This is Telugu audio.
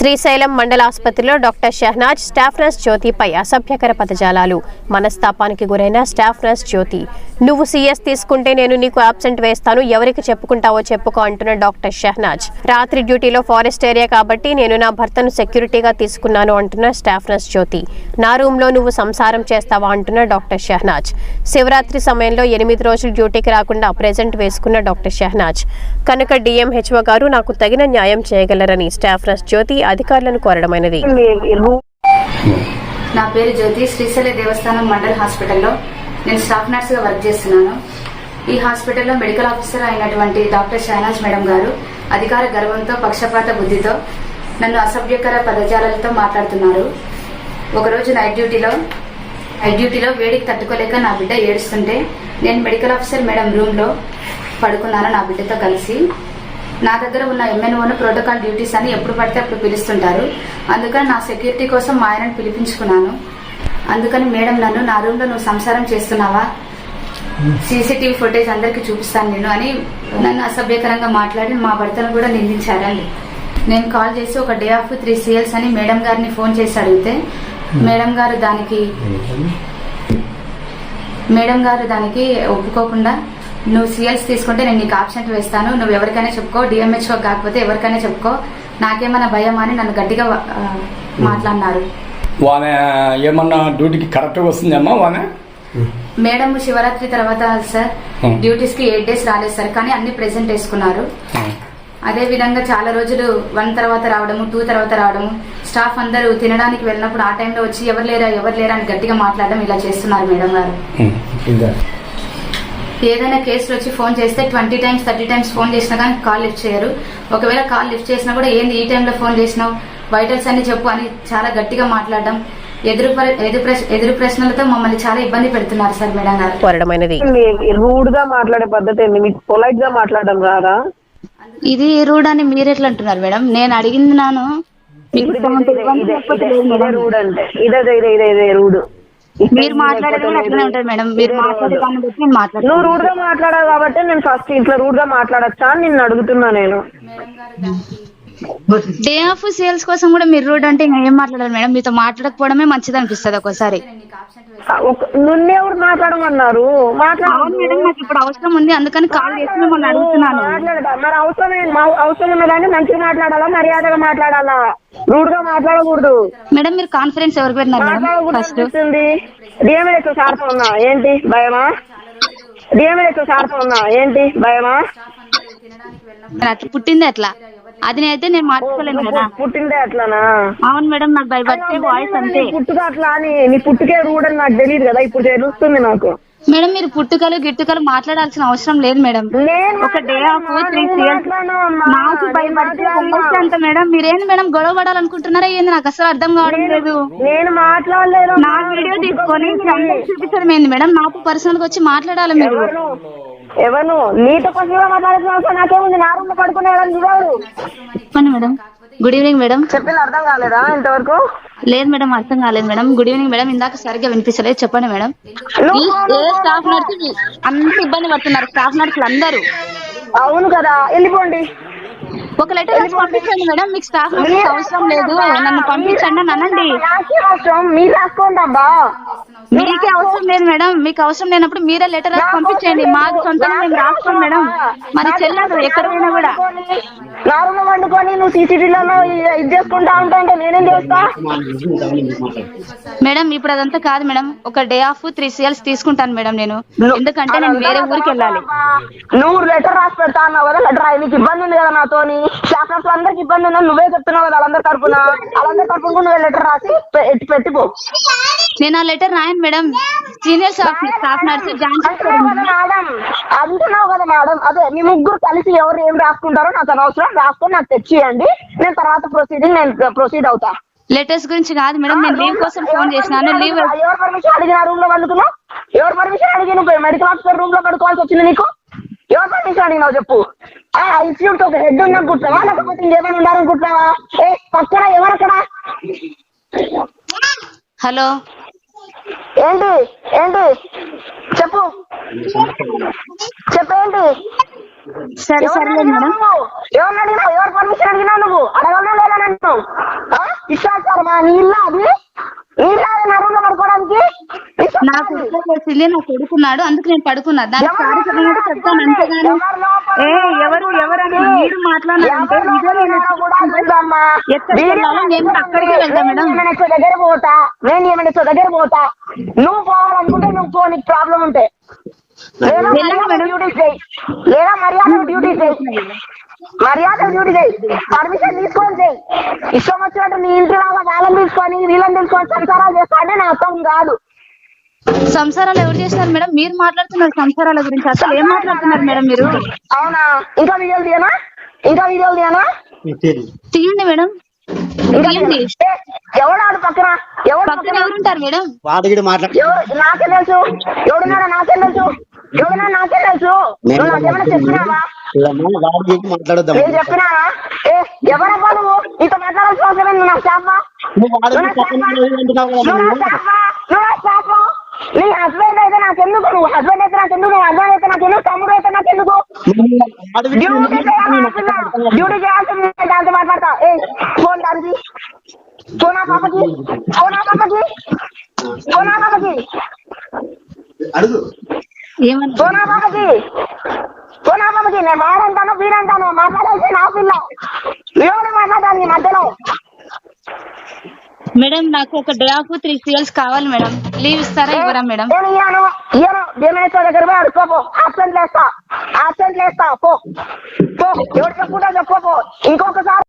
శ్రీశైలం మండల ఆసుపత్రిలో డాక్టర్ షహనాజ్ స్టాఫ్ నర్స్ జ్యోతిపై అసభ్యకర పదజాలాలు. మనస్తాపానికి గురైన స్టాఫ్ నర్స్ జ్యోతి, నువ్వు సీఎస్ తీసుకుంటే నేను నీకు అబ్సెంట్ వేస్తాను, ఎవరికి చెప్పుకుంటావో చెప్పుకో అంటున్న డాక్టర్ షహనాజ్. రాత్రి డ్యూటీలో ఫారెస్ట్ ఏరియా కాబట్టి నేను నా భర్తను సెక్యూరిటీగా తీసుకున్నాను అంటున్న స్టాఫ్ నర్స్ జ్యోతి. నా రూమ్లో నువ్వు సంసారం చేస్తావా అంటున్న డాక్టర్ షహనాజ్. శివరాత్రి సమయంలో 8 రోజులు డ్యూటీకి రాకుండా ప్రెజెంట్ వేసుకున్న డాక్టర్ షహనాజ్. కనుక డిఎంహెచ్ఓ గారు నాకు తగిన న్యాయం చేయగలరని స్టాఫ్ నర్స్ జ్యోతి అధికారులను కోరడమైనది. నా పేరు జ్యోతి. శ్రీశైల దేవస్థానం మండల్ హాస్పిటల్లో నేను స్టాఫ్ నర్స్ గా వర్క్ చేస్తున్నాను. ఈ హాస్పిటల్లో మెడికల్ ఆఫీసర్ అయినటువంటి డాక్టర్ షహనాజ్ మేడం గారు అధికార గర్వంతో, పక్షపాత బుద్ధితో నన్ను అసభ్యకర పదజాలాలతో మాట్లాడుతున్నారు. ఒకరోజు నైట్ డ్యూటీలో వేడికి తట్టుకోలేక నా బిడ్డ ఏడుస్తుంటే నేను మెడికల్ ఆఫీసర్ మేడం రూమ్ లో పడుకున్నాను నా బిడ్డతో కలిసి. నా దగ్గర ఉన్న ఎంఎన్ఓను ప్రోటోకాల్ డ్యూటీస్ అని ఎప్పుడు పడితే అప్పుడు పిలుస్తుంటారు. అందుకని నా సెక్యూరిటీ కోసం మా ఆయనను పిలిపించుకున్నాను. అందుకని మేడం నన్ను నా రూమ్ లో నువ్వు సంసారం చేస్తున్నావా, సీసీటీవీ ఫుటేజ్ అందరికి చూపిస్తాను నేను అని నన్ను అసభ్యకరంగా మాట్లాడి మా భర్తను కూడా నిందించారండి. నేను కాల్ చేసి ఒక డే ఆఫ్ 3 CLs అని మేడం గారిని ఫోన్ చేసి అడిగితే మేడం గారు దానికి ఒప్పుకోకుండా, నువ్వు CLs తీసుకుంటే నేను నీకు ఆబ్సెంట్ వేస్తాను, నువ్వు ఎవరికైనా చెప్పుకో, డిఎంహెచ్ఓ కాకపోతే ఎవరికైనా చెప్పుకో, నాకేమన్నా భయం అని నన్ను గట్టిగా మాట్లాడినారు. వానే ఏమన్నా డ్యూటీకి కరెక్ట్గా వస్తుందమ్మా వానే? మేడం శివరాత్రి తర్వాత సార్ డ్యూటీస్ కి 8 days రాలేదు సార్, కానీ అన్ని ప్రెజెంట్ వేసుకున్నారు. అదే విధంగా చాలా రోజులు 1 తర్వాత రావడము, 2 తర్వాత రావడము, స్టాఫ్ అందరూ తినడానికి వెళ్ళినప్పుడు ఆ టైంలో వచ్చి ఎవరు లేరా అని గట్టిగా మాట్లాడడం ఇలా చేస్తున్నారు మేడం గారు. ఏదైనా కేసులు వచ్చి ఫోన్ చేస్తే 20 times 30 times ఫోన్ చేసినా కానీ కాల్ లిఫ్ట్ చేయరు. ఒకవేళ కాల్ లిఫ్ట్ చేసినా కూడా ఏంది ఈ టైంలో ఫోన్ చేసినావు, వైటల్స్ అన్ని చెప్పు అని చాలా గట్టిగా మాట్లాడడం, ఎదురు ప్రశ్నలతో మమ్మల్ని చాలా ఇబ్బంది పెడుతున్నారు సార్ మేడం గారు. రూడ్ గా మాట్లాడే పద్ధతి ఏంది? మీకు పొలైట్ గా మాట్లాడడం రాదా? ఇది రూడ్ అని మీరు ఎట్లా అంటున్నారు మేడం? నేను అడిగింది రూడ్ అంటే ఇదే రూడ్. మీరు మాట్లాడేది కూడా అట్లనే ఉంటుంది మేడం. మీరు నువ్వు రూడ్ గా మాట్లాడావు కాబట్టి నేను ఫస్ట్ ఇంట్లో రూడ్ గా మాట్లాడచ్చా అని నిన్ను అడుగుతున్నా. నేను డే ఆఫ్ సేల్స్ కోసం కూడా మీరు రూడ్ అంటే ఇంకా ఏం మాట్లాడాలి మేడం? మీతో మాట్లాడకపోవడమే మంచిది అనిపిస్తుంది ఒకసారి. నువ్వెవరు మాట్లాడమన్నారు? మేడం నాకు ఇప్పుడు అవసరం ఉంది, అందుకని కాల్ చేసి మిమ్మల్ని అడుగుతున్నాను. మరి అవసరం ఉన్నదాన్ని మంచిగా మాట్లాడాలా, మర్యాదగా మాట్లాడాలా? రూడ్ గా మాట్లాడకూడదు మేడం. మీరు కాన్ఫరెన్స్ ఎవరు పెట్టినారు మేడం? డిఎంఎల్ఏ సార్తో ఉన్నా ఏంటి భయమా? డిఎంఎల్ఏ సార్తో ఉన్నా ఏంటి భయమా? అట్లా పుట్టింది అట్లా, అది అయితే నేను మార్చుకోలేను కదా. పుట్టిందే అట్లానా? అవును మేడం, నాకు బై బర్త్ వాయిస్ అంతే. పుట్టుక అట్లా అని నీ పుట్టుకే రూడ్ అని నాకు తెలియదు కదా, ఇప్పుడు తెలుస్తుంది నాకు. మేడం మీరు పుట్టుకలు గిట్టుకలు మాట్లాడాల్సిన అవసరం లేదు మేడం. ఒక డే ఆఫ్ 3 CLs నాకు బై బర్త్ అంత మేడం. మీరేంది మేడం గొడవ పడాలనుకుంటున్నారా ఏంది? నాకు అసలు అర్థం కావడం లేదు. నేను మాట్లాడలేదు. నా వీడియో తీసుకొని చూపించడం ఏంది మేడం? నాకు పర్సనల్ గా వచ్చి మాట్లాడాలి మీరు. ఎవరు నీతో పర్సనల్ గా మాట్లాడాల్సిన నాకేముంది? నా రూమ్ లో పడుకునేవాడు చెప్పండి మేడం. Good evening madam. చెప్పింది అర్థం కాలేదా ఇంతవరకు? లేదు మేడం, అర్థం కాలేదు మేడం. Good evening madam. ఇందాక సరిగ్గా వినిపిస్తలేదు, చెప్పండి మేడం. స్టాఫ్ నర్సు అంత ఇబ్బంది పడుతున్నారు, స్టాఫ్ నర్సులు అందరూ. అవును కదా, వెళ్ళిపోండి. ఒక లెటర్ రాసి పంపించండి మేడం. మీకు స్టాఫ్ నర్స్ అవసరం లేదు, నన్ను పంపించండి అని అనండి. మీరు రాసుకోండి అబ్బా. మీకే అవసరం లేదు మేడం. మీకు అవసరం లేనప్పుడు మీరే లెటర్ రాసి పంపించండి. మాకు సొంతంగా మేము రాసుకోం మేడం. మరి చెల్లదు ఎక్కడైనా కూడా. కారులో వండుకొని నువ్వు సీసీటీవీలో ఇది చేసుకుంటా ఉంటా, నేనేం చేస్తా మేడం? ఇప్పుడు అదంతా కాదు మేడం. ఒక డే ఆఫ్ 3 CLs తీసుకుంటాను మేడం నేను, ఎందుకంటే నేను వేరే ఊరికి వెళ్ళాలి. నువ్వు లెటర్ రాసి పెడతా అన్నావు కదా, లెటర్ నీకు ఇబ్బంది ఉంది కదా నాతోని. స్టాఫ్ నర్స్ అందరికి ఇబ్బంది ఉందని నువ్వే చెప్తున్నావు కదా. వాళ్ళందరి తరపున నువ్వే లెటర్ రాసి పెట్టిపో. నేను ఆ లెటర్ రాయను madam. Senior staff nurse madam అంటున్నావు కదా మేడం. అదే మీ ముగ్గురు కలిసి ఎవరు ఏం రాసుకుంటారో నాకు అనవసరం, రాసుకొని నాకు తెచ్చియండి. నేను తర్వాత ప్రొసీడ్ అవుతా. లెటర్స్ గురించి కాదు మేడం, నేను లీవ్ కోసం ఫోన్ చేసినాను. లీవ్ ఎవరు పర్మిషన్ అడిగిన రూమ్ లో వండుకున్నావు? ఎవరు పర్మిషన్ అడిగి నువ్వు మెడికల్ ఆఫీసర్ రూమ్ లో పడుకోవాల్సి వచ్చింది నీకు? ఎవరు పర్మిషన్ అడిగినావు చెప్పు? ఆ ఇన్స్టిట్యూట్ ఒక హెడ్ ఉందనుకుంటున్నావా, లేకపోతే ఇంకేమైనా ఉండాలనుకుంటున్నావా? పక్కన ఎవరక్కడ? హలో ఏంటి చెప్పు, చెప్పేంటి? సరే సరేలే మేడం. ఎవరిని అడిగినావు? ఎవరు పర్మిషన్ అడిగినావు? నువ్వు అడగలే లేదా నన్ను? ఇష్టాచారమా? నీ ఇల్లు అది? నీ ఇల్లు అది నా రూమ్ లో పడుకోవడానికి? నాకు ఉద్యోగం వచ్చింది, నా కొడుకున్నాడు, అందుకు నేను పడుకున్నా. దానికి సారీ చెప్పినట్టు చెప్తాను అంతేగాని ఎవరు ఎవరని మీరు మాట్లాడాలంటే ఎక్కడికి వెళ్ళాలో నేను అక్కడికి వెళ్తా మేడం. దగ్గర పోతా, నేను ఏమైనా దగ్గర పోతా. నువ్వు పోవాలనుకుంటే నువ్వు పో, నీకు ప్రాబ్లం ఉంటే. లేదా డ్యూటీ చేయి, లేదా మర్యాద డ్యూటీ చేయి, మర్యాద డ్యూటీ చేయి, పర్మిషన్ తీసుకొని చేయి. ఇష్టం వచ్చినట్టు నీ ఇంటి లాగా వాళ్ళని తీసుకొని వీళ్ళని తీసుకొని సంసారాలు చేస్తా అంటే నా అర్థం కాదు. సంసారాలు ఎవరు చేస్తున్నారు మేడం? మీరు మాట్లాడుతున్నారు సంసారాల గురించి, అసలు ఏం మాట్లాడుతున్నారు మేడం మీరు? అవునా? ఇంకా వీడియోలు తీయనా? ఇంకా వీడియోలు తీయనా? తీయండి మేడం, తీయండి. ఎవడాడు పక్కన? పక్కన ఎవరుంటారు మేడం? ఎవరు? నాకే తెలుసు. ఎవడున్నారా? నాకే తెలుసు. ఎవడున్నా నాకే తెలుసు. నువ్వు నాకేమైనా చెప్పినావా? నేను చెప్పినావా? ఎవరబ్బా నువ్వు? ఇంత మాట్లాడాల్సిన అవసరం ఏంది? నువ్వు నా స్టాఫా? నీ హస్బెండ్ అయితే నాకెందుకు? నువ్వు హస్బెండ్ అయితే నాకెందుకు? నువ్వు హస్బెండ్ అయితే నాకెందుకు? తమ్ముడు అయితే నాకెందుకు? డ్యూటీ చేయాల్సింది దాంతో మాట్లాడతా. ఫోన్ దానికి సోనా పాపకి, సోనా పాపకి, సోనా పాపకి, ఏమన్నా సోనా పాపకి, సోనా పాపకి. నేను వాడంటాను వీడంటాను, మాట్లాడాల్సి నా పిల్ల. ఎవరు మాట్లాడాలి మధ్యలో? మేడం నాకు ఒక డే ఆఫ్ 3 CLs కావాలి మేడం. లీవ్ ఇస్తారా ఇవ్వరా మేడం? నేను ఇయ్యాను, ఇయ్యను. డిఎంఎస్ దగ్గర పోయి అడుకోపో, ఆబ్సెంట్ లేస్తా, ఆబ్సెంట్ లేస్తా. పో పో, ఎవరు చెప్పుకుంటా చెప్పుకోపో. ఇంకొకసారి